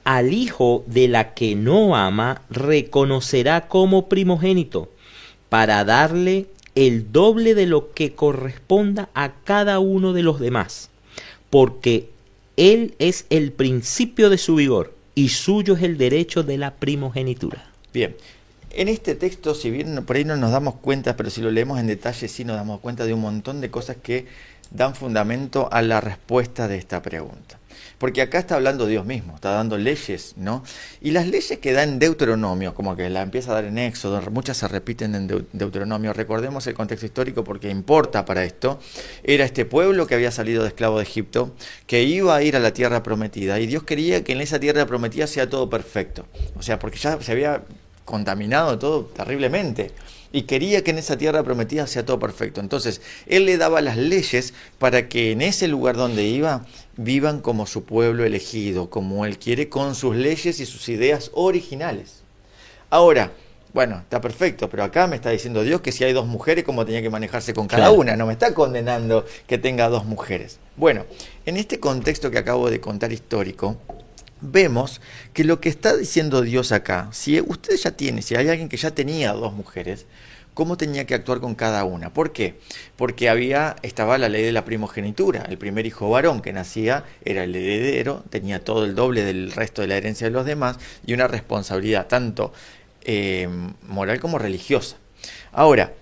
Al hijo de la que no ama reconocerá como primogénito, para darle el doble de lo que corresponda a cada uno de los demás, porque él es el principio de su vigor, y suyo es el derecho de la primogenitura. Bien. En este texto, si bien por ahí no nos damos cuenta, pero si lo leemos en detalle sí nos damos cuenta de un montón de cosas que dan fundamento a la respuesta de esta pregunta. Porque acá está hablando Dios mismo, está dando leyes, ¿no? Y las leyes que da en Deuteronomio, como que la empieza a dar en Éxodo, muchas se repiten en Deuteronomio. Recordemos el contexto histórico porque importa para esto. Era este pueblo que había salido de esclavo de Egipto, que iba a ir a la tierra prometida, y Dios quería que en esa tierra prometida sea todo perfecto. O sea, porque ya se había contaminado todo terriblemente, y quería que en esa tierra prometida sea todo perfecto. Entonces, Él le daba las leyes para que en ese lugar donde iba, vivan como su pueblo elegido, como Él quiere, con sus leyes y sus ideas originales. Ahora, bueno, está perfecto, pero acá me está diciendo Dios que si hay dos mujeres, ¿cómo tenía que manejarse con cada una? No me está condenando que tenga dos mujeres. Bueno, en este contexto que acabo de contar histórico, vemos que lo que está diciendo Dios acá, si usted ya tiene, si hay alguien que ya tenía dos mujeres, ¿cómo tenía que actuar con cada una? ¿Por qué? Porque estaba la ley de la primogenitura. El primer hijo varón que nacía era el heredero, tenía todo el doble del resto de la herencia de los demás, y una responsabilidad tanto moral como religiosa. Ahora,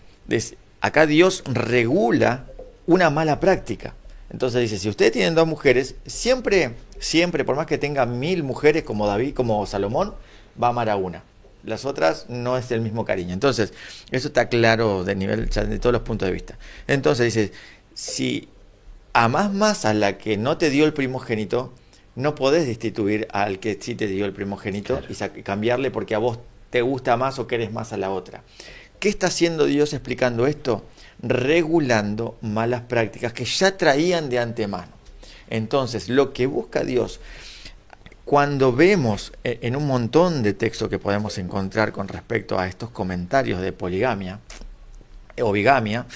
acá Dios regula una mala práctica. Entonces dice, si ustedes tienen dos mujeres, siempre, por más que tenga 1000 mujeres como David, como Salomón, va a amar a una. Las otras no es el mismo cariño. Entonces, eso está claro de nivel, de todos los puntos de vista. Entonces dice, si amás más a la que no te dio el primogénito, no podés destituir al que sí te dio el primogénito, claro, y cambiarle porque a vos te gusta más o querés más a la otra. ¿Qué está haciendo Dios explicando esto? Regulando malas prácticas que ya traían de antemano. Entonces, lo que busca Dios, cuando vemos en un montón de textos que podemos encontrar con respecto a estos comentarios de poligamia o bigamia,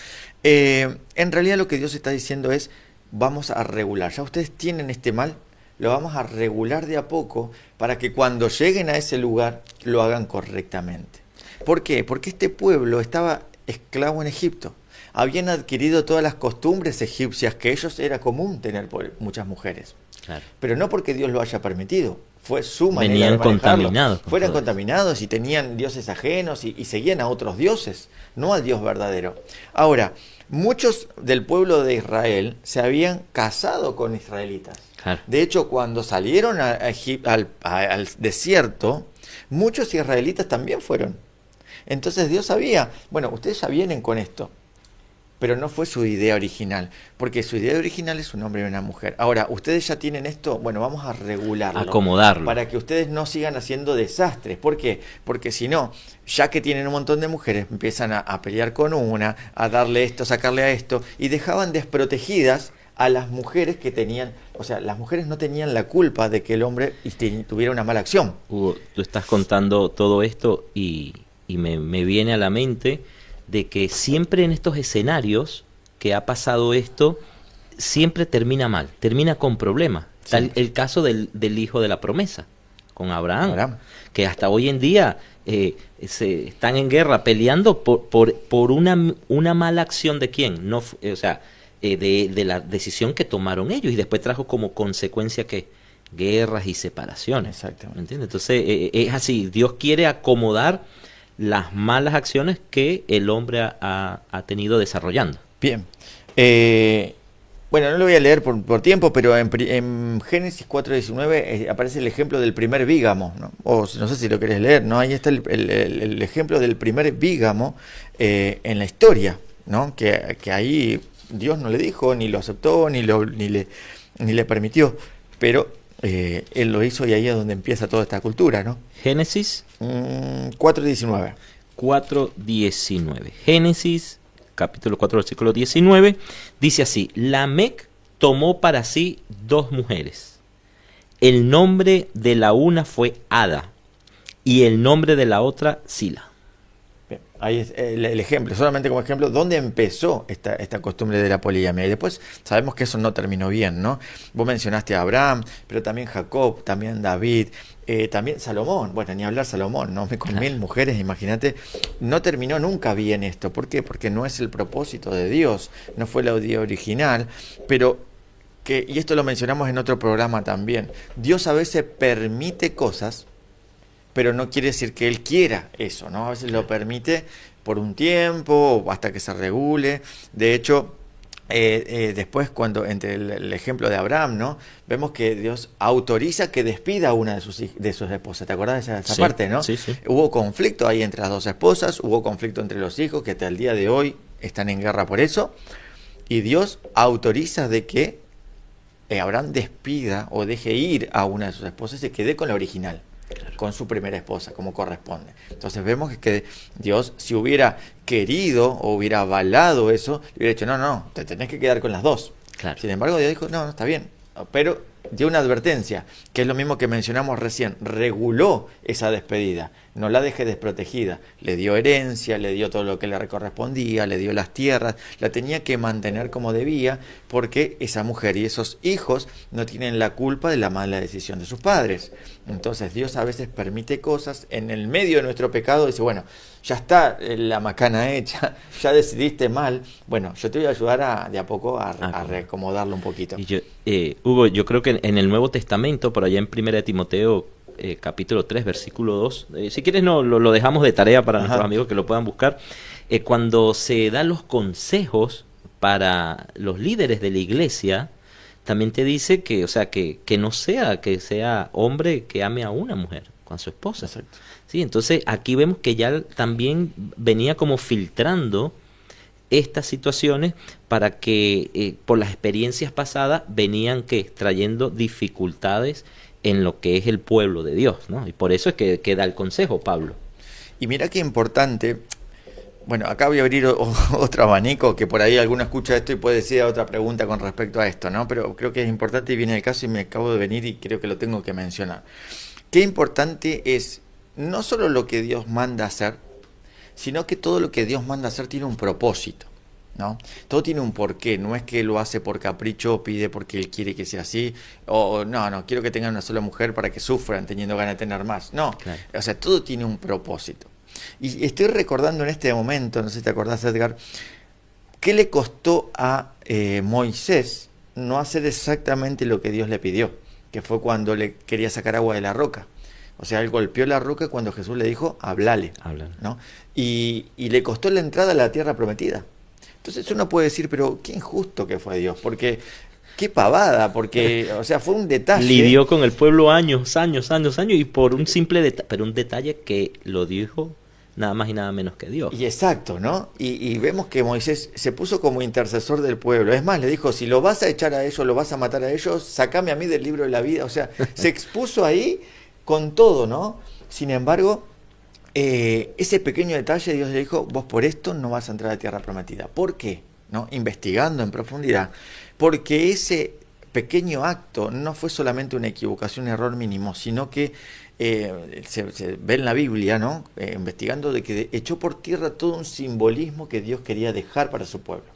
en realidad lo que Dios está diciendo es, vamos a regular. Ya ustedes tienen este mal, lo vamos a regular de a poco para que cuando lleguen a ese lugar lo hagan correctamente. ¿Por qué? Porque este pueblo estaba esclavo en Egipto. Habían adquirido todas las costumbres egipcias, que ellos era común tener muchas mujeres. Claro. Pero no porque Dios lo haya permitido, fue su manera Venían de manejarlo. contaminados. Fueran contaminados y tenían dioses ajenos y seguían a otros dioses, no al Dios verdadero. Ahora, muchos del pueblo de Israel se habían casado con israelitas. Claro. De hecho, cuando salieron al desierto, muchos israelitas también fueron. Entonces Dios sabía, bueno, ustedes ya vienen con esto, pero no fue su idea original, porque su idea original es un hombre y una mujer. Ahora, ustedes ya tienen esto, bueno, vamos a regularlo. Acomodarlo. Para que ustedes no sigan haciendo desastres. ¿Por qué? Porque si no, ya que tienen un montón de mujeres, empiezan a pelear con una, a darle esto, sacarle a esto, y dejaban desprotegidas a las mujeres que tenían, o sea, las mujeres no tenían la culpa de que el hombre tuviera una mala acción. Hugo, tú estás contando todo esto y me viene a la mente de que siempre en estos escenarios que ha pasado esto, siempre termina mal, termina con problemas. Tal el caso del hijo de la promesa, con Abraham, que hasta hoy en día se están en guerra peleando por una mala acción de quién, no, o sea, de la decisión que tomaron ellos, y después trajo como consecuencia que guerras y separaciones. Exactamente. ¿Entiendes? Entonces es así, Dios quiere acomodar las malas acciones que el hombre ha tenido desarrollando. Bien. Bueno, no lo voy a leer por tiempo, pero en Génesis 4:19 aparece el ejemplo del primer bígamo, ¿no? O no sé si lo querés leer, ¿no? Ahí está el ejemplo del primer bígamo en la historia, ¿no? Que ahí Dios no le dijo, ni lo aceptó, ni le permitió, pero él lo hizo, y ahí es donde empieza toda esta cultura, ¿no? Génesis 4:19. 4:19. Génesis, capítulo 4, versículo 19, dice así: Lamec tomó para sí 2 mujeres. El nombre de la una fue Ada, y el nombre de la otra Sila. Bien, ahí es el ejemplo, solamente como ejemplo, dónde empezó esta costumbre de la poligamia. Y después sabemos que eso no terminó bien, ¿no? Vos mencionaste a Abraham, pero también Jacob, también David, también Salomón. Bueno, ni hablar Salomón, ¿no? Con 1000 mujeres, imagínate. No terminó nunca bien esto. ¿Por qué? Porque no es el propósito de Dios, no fue la idea original, pero y esto lo mencionamos en otro programa también, Dios a veces permite cosas, pero no quiere decir que Él quiera eso, ¿no? A veces lo permite por un tiempo o hasta que se regule. De hecho, después, cuando entre el ejemplo de Abraham, ¿no? Vemos que Dios autoriza que despida a una de sus esposas. ¿Te acordás de esa parte, no? Sí, sí. Hubo conflicto ahí entre las 2 esposas, hubo conflicto entre los hijos, que hasta el día de hoy están en guerra por eso. Y Dios autoriza de que Abraham despida o deje ir a una de sus esposas y se quede con la original. Claro. Con su primera esposa, como corresponde. Entonces vemos que Dios, si hubiera querido o hubiera avalado eso, le hubiera dicho, no, te tenés que quedar con las 2. Claro. Sin embargo, Dios dijo, no, está bien, pero dio una advertencia, que es lo mismo que mencionamos recién, reguló esa despedida, no la dejé desprotegida, le dio herencia, le dio todo lo que le correspondía, le dio las tierras, la tenía que mantener como debía, porque esa mujer y esos hijos no tienen la culpa de la mala decisión de sus padres. Entonces Dios a veces permite cosas en el medio de nuestro pecado, dice, bueno, ya está la macana hecha, ya decidiste mal, bueno, yo te voy a ayudar de a poco a reacomodarlo un poquito. Y Hugo, yo creo que en el Nuevo Testamento, por allá en 1 Timoteo, capítulo 3, versículo 2, si quieres lo dejamos de tarea para nuestros amigos que lo puedan buscar, cuando se dan los consejos para los líderes de la iglesia, también te dice que, o sea, que sea hombre que ame a una mujer, con su esposa. Exacto. Sí, entonces aquí vemos que ya también venía como filtrando estas situaciones para que por las experiencias pasadas venían trayendo dificultades en lo que es el pueblo de Dios, ¿no? Y por eso es que da el consejo Pablo. Y mira qué importante. Bueno, acá voy a abrir otro abanico, que por ahí alguno escucha esto y puede decir otra pregunta con respecto a esto, ¿no? Pero creo que es importante y viene el caso y me acabo de venir y creo que lo tengo que mencionar. Qué importante es no solo lo que Dios manda hacer, sino que todo lo que Dios manda hacer tiene un propósito, ¿no? Todo tiene un porqué, no es que lo hace por capricho o pide porque Él quiere que sea así, o no, quiero que tengan una sola mujer para que sufran teniendo ganas de tener más. No, claro. O sea, todo tiene un propósito. Y estoy recordando en este momento, no sé si te acordás, Edgar, ¿qué le costó a Moisés no hacer exactamente lo que Dios le pidió? que fue cuando le quería sacar agua de la roca. O sea, él golpeó la roca cuando Jesús le dijo, hablale, ¿no? Y le costó la entrada a la tierra prometida. Entonces uno puede decir, pero qué injusto que fue Dios, porque qué pavada, porque, o sea, fue un detalle. Lidió con el pueblo años, y por un simple detalle, pero un detalle que lo dijo nada más y nada menos que Dios. Y exacto, ¿no? Y vemos que Moisés se puso como intercesor del pueblo. Es más, le dijo, si lo vas a echar a ellos, lo vas a matar a ellos, sacame a mí del libro de la vida. O sea, se expuso ahí con todo, ¿no? Sin embargo, ese pequeño detalle, Dios le dijo, vos por esto no vas a entrar a la tierra prometida. ¿Por qué? ¿No? Investigando en profundidad, porque ese pequeño acto no fue solamente una equivocación, un error mínimo, sino que se ve en la Biblia, ¿no? Investigando, de que echó por tierra todo un simbolismo que Dios quería dejar para su pueblo.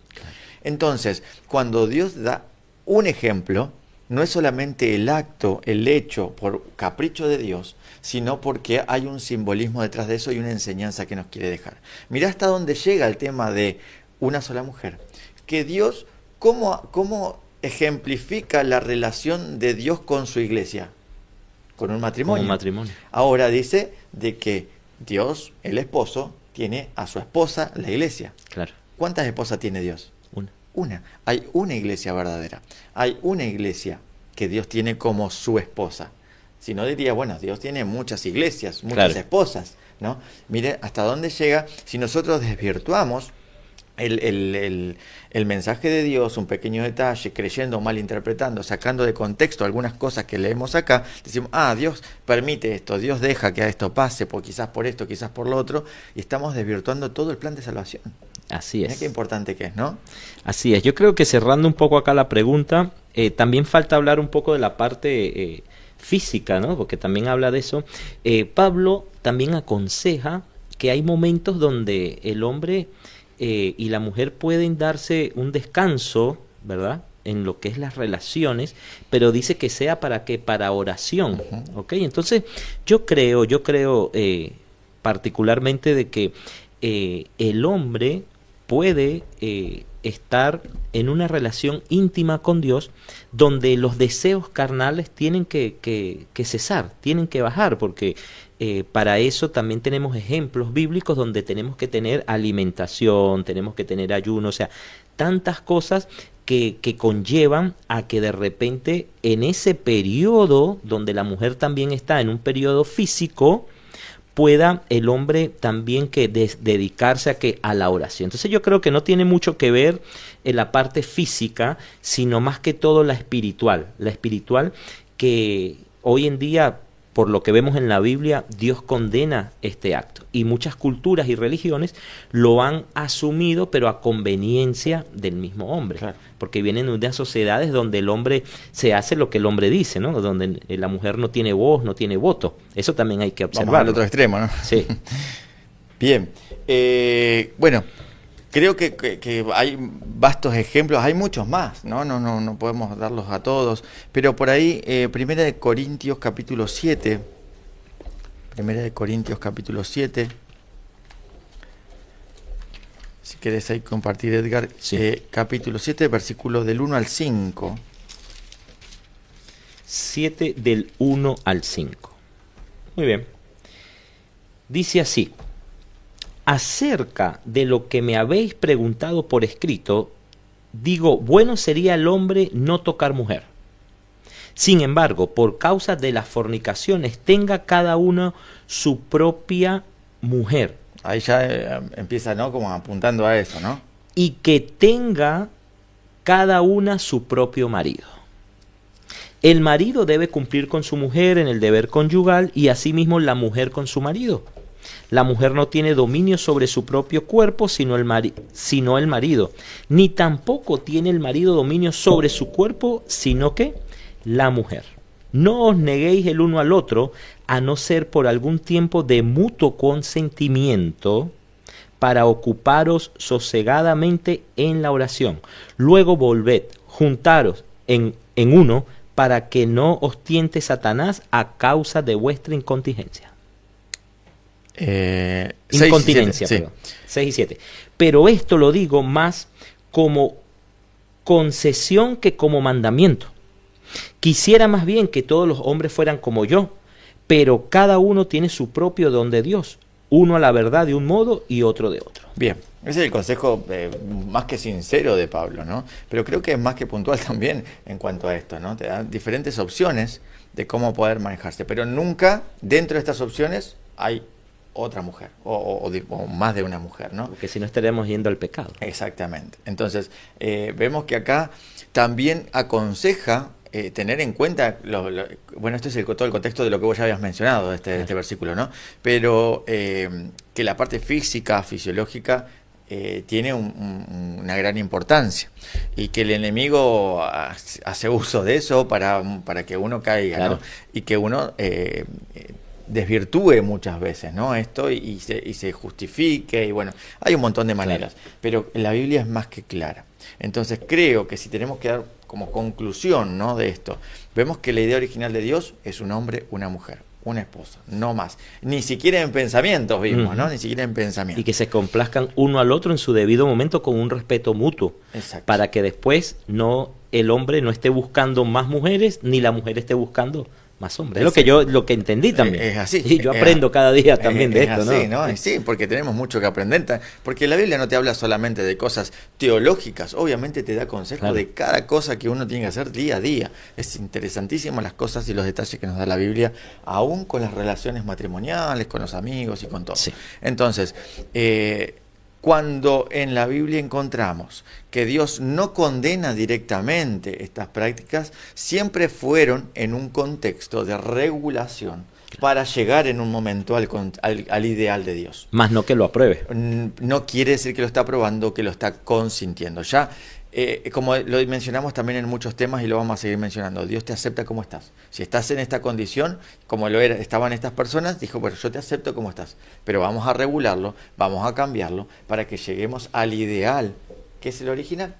Entonces, cuando Dios da un ejemplo, no es solamente el acto, el hecho por capricho de Dios, sino porque hay un simbolismo detrás de eso y una enseñanza que nos quiere dejar. Mirá hasta dónde llega el tema de una sola mujer. Que Dios, ¿cómo ejemplifica la relación de Dios con su iglesia? Con un matrimonio. Con un matrimonio. Ahora dice de que Dios, el esposo, tiene a su esposa, la iglesia. Claro. ¿Cuántas esposas tiene Dios? Una. Hay una iglesia verdadera. Hay una iglesia que Dios tiene como su esposa. Si no diría, bueno, Dios tiene muchas iglesias, muchas esposas, ¿no? Mire hasta dónde llega si nosotros desvirtuamos el mensaje de Dios, un pequeño detalle, creyendo, malinterpretando, sacando de contexto algunas cosas que leemos acá, decimos, Dios permite esto, Dios deja que esto pase, quizás por esto, quizás por lo otro, y estamos desvirtuando todo el plan de salvación. Así es. Mirá qué importante que es, ¿no? Así es. Yo creo que cerrando un poco acá la pregunta, también falta hablar un poco de la parte física, ¿no? Porque también habla de eso. Pablo también aconseja que hay momentos donde el hombre y la mujer pueden darse un descanso, ¿verdad?, en lo que es las relaciones, pero dice que sea para qué, para oración. Uh-huh. ¿Ok? Entonces yo creo particularmente de que el hombre puede estar en una relación íntima con Dios, donde los deseos carnales tienen que cesar, tienen que bajar, porque para eso también tenemos ejemplos bíblicos donde tenemos que tener alimentación, tenemos que tener ayuno, o sea, tantas cosas que conllevan a que de repente en ese periodo donde la mujer también está en un periodo físico, pueda el hombre también dedicarse a la oración. Entonces yo creo que no tiene mucho que ver en la parte física, sino más que todo la espiritual que hoy en día, por lo que vemos en la Biblia, Dios condena este acto. Y muchas culturas y religiones lo han asumido, pero a conveniencia del mismo hombre. Claro. Porque vienen de unas sociedades donde el hombre se hace lo que el hombre dice, ¿no? Donde la mujer no tiene voz, no tiene voto. Eso también hay que observar. Vamos al otro extremo, ¿no? Sí. Bien. Bueno, creo que hay vastos ejemplos, hay muchos más, no podemos darlos a todos, pero por ahí, Primera de Corintios capítulo 7, si querés ahí compartir, Edgar, sí. Capítulo 7, versículos del 1 al 5. 7 del 1 al 5. Muy bien. Dice así: acerca de lo que me habéis preguntado por escrito, digo, bueno sería el hombre no tocar mujer. Sin embargo, por causa de las fornicaciones, tenga cada uno su propia mujer. Ahí ya empieza, ¿no?, como apuntando a eso, ¿no? Y que tenga cada una su propio marido. El marido debe cumplir con su mujer en el deber conyugal y asimismo la mujer con su marido. La mujer no tiene dominio sobre su propio cuerpo, sino el marido. Ni tampoco tiene el marido dominio sobre su cuerpo, sino que la mujer. No os neguéis el uno al otro, a no ser por algún tiempo de mutuo consentimiento, para ocuparos sosegadamente en la oración. Luego volved, juntaros en uno, para que no os tiente Satanás a causa de vuestra incontinencia. Incontinencia, 6 y 7. Pero esto lo digo más como concesión que como mandamiento, Quisiera más bien que todos los hombres fueran como yo, pero cada uno tiene su propio don de Dios, uno a la verdad de un modo y otro de otro. Bien, ese es el consejo más que sincero de Pablo, ¿no? Pero creo que es más que puntual también en cuanto a esto, ¿no? Te da diferentes opciones de cómo poder manejarse, pero nunca dentro de estas opciones hay otra mujer o más de una mujer, ¿no? Porque si no estaríamos yendo al pecado. Exactamente. Entonces, vemos que acá también aconseja tener en cuenta, bueno, este es todo el contexto de lo que vos ya habías mencionado, de este versículo, ¿no? Pero que la parte física, fisiológica, tiene una gran importancia y que el enemigo hace uso de eso para que uno caiga, claro, ¿no? Y que uno desvirtúe muchas veces, ¿no? Esto y se justifique, y bueno, hay un montón de maneras, claro, pero la Biblia es más que clara. Entonces creo que si tenemos que dar como conclusión, ¿no?, de esto, vemos que la idea original de Dios es un hombre, una mujer, una esposa, no más. Ni siquiera en pensamientos vimos, ¿no? Ni siquiera en pensamientos. Y que se complazcan uno al otro en su debido momento con un respeto mutuo. Exacto. Para que después el hombre no esté buscando más mujeres, ni la mujer esté buscando más hombres. Es lo que entendí también. Es así. Y yo aprendo cada día también de esto, así, ¿no? Sí, porque tenemos mucho que aprender. Porque la Biblia no te habla solamente de cosas teológicas, obviamente te da consejos, claro, de cada cosa que uno tiene que hacer día a día. Es interesantísimo las cosas y los detalles que nos da la Biblia, aún con las relaciones matrimoniales, con los amigos y con todo. Sí. Entonces, cuando en la Biblia encontramos que Dios no condena directamente estas prácticas, siempre fueron en un contexto de regulación para llegar en un momento al ideal de Dios. Más no que lo apruebe. No quiere decir que lo está aprobando, que lo está consintiendo. Ya, como lo mencionamos también en muchos temas y lo vamos a seguir mencionando, Dios te acepta como estás. Si estás en esta condición, como estaban estas personas, dijo, bueno, yo te acepto como estás, pero vamos a regularlo, vamos a cambiarlo para que lleguemos al ideal, que es el original.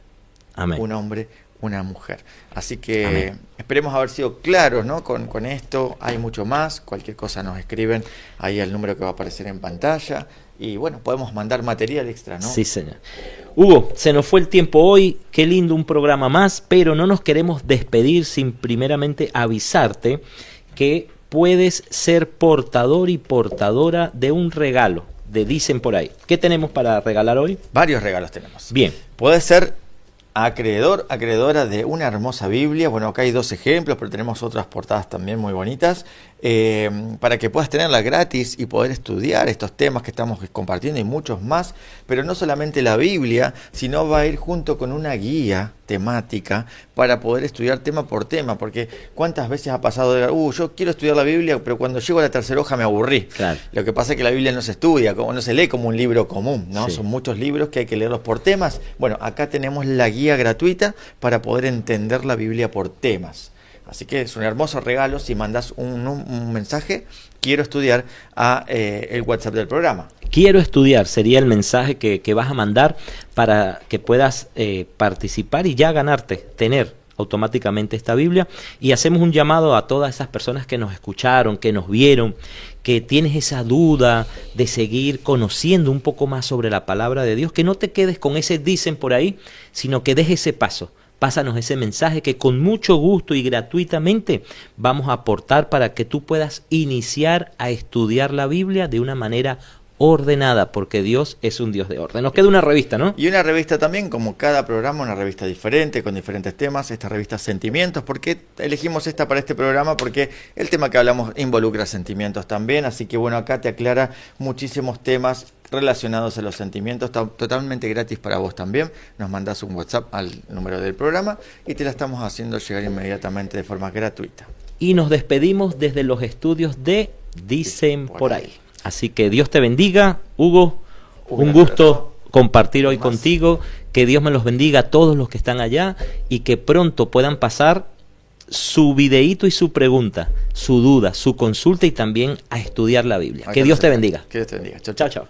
Amén. Un hombre, una mujer. Así que amén, esperemos haber sido claros, ¿no?, con esto. Hay mucho más, cualquier cosa nos escriben ahí al número que va a aparecer en pantalla. Y bueno, podemos mandar material extra, ¿no? Sí, señor. Hugo, se nos fue el tiempo hoy, qué lindo un programa más, pero no nos queremos despedir sin primeramente avisarte que puedes ser portador y portadora de un regalo, dicen por ahí. ¿Qué tenemos para regalar hoy? Varios regalos tenemos. Bien. Puede ser acreedora de una hermosa Biblia. Bueno, acá hay 2 ejemplos, pero tenemos otras portadas también muy bonitas, para que puedas tenerla gratis y poder estudiar estos temas que estamos compartiendo y muchos más. Pero no solamente la Biblia, sino va a ir junto con una guía temática para poder estudiar tema por tema, porque cuántas veces ha pasado de, yo quiero estudiar la Biblia, pero cuando llego a la tercera hoja me aburrí. Claro. Lo que pasa es que la Biblia no se estudia, no se lee como un libro común, ¿no? Sí. Son muchos libros que hay que leerlos por temas. Bueno, acá tenemos la guía gratuita para poder entender la Biblia por temas. Así que es un hermoso regalo si mandas un mensaje, quiero estudiar, a el WhatsApp del programa. Quiero estudiar sería el mensaje que vas a mandar para que puedas participar y ya tener automáticamente esta Biblia. Y hacemos un llamado a todas esas personas que nos escucharon, que nos vieron, que tienes esa duda de seguir conociendo un poco más sobre la palabra de Dios, que no te quedes con ese dicen por ahí, sino que des ese paso. Pásanos ese mensaje que con mucho gusto y gratuitamente vamos a aportar para que tú puedas iniciar a estudiar la Biblia de una manera ordenada, porque Dios es un Dios de orden. Nos queda una revista, ¿no? Y una revista también, como cada programa, una revista diferente, con diferentes temas. Esta revista Sentimientos. ¿Por qué elegimos esta para este programa? Porque el tema que hablamos involucra sentimientos también, así que bueno, acá te aclara muchísimos temas relacionados a los sentimientos, totalmente gratis para vos también. Nos mandás un WhatsApp al número del programa y te la estamos haciendo llegar inmediatamente de forma gratuita. Y nos despedimos desde los estudios de Dicen por ahí. Así que Dios te bendiga, Hugo, un gusto compartir hoy contigo, que Dios me los bendiga a todos los que están allá y que pronto puedan pasar su videíto y su pregunta, su duda, su consulta y también a estudiar la Biblia. Que Dios te bendiga. Que Dios te bendiga. Chao, chao.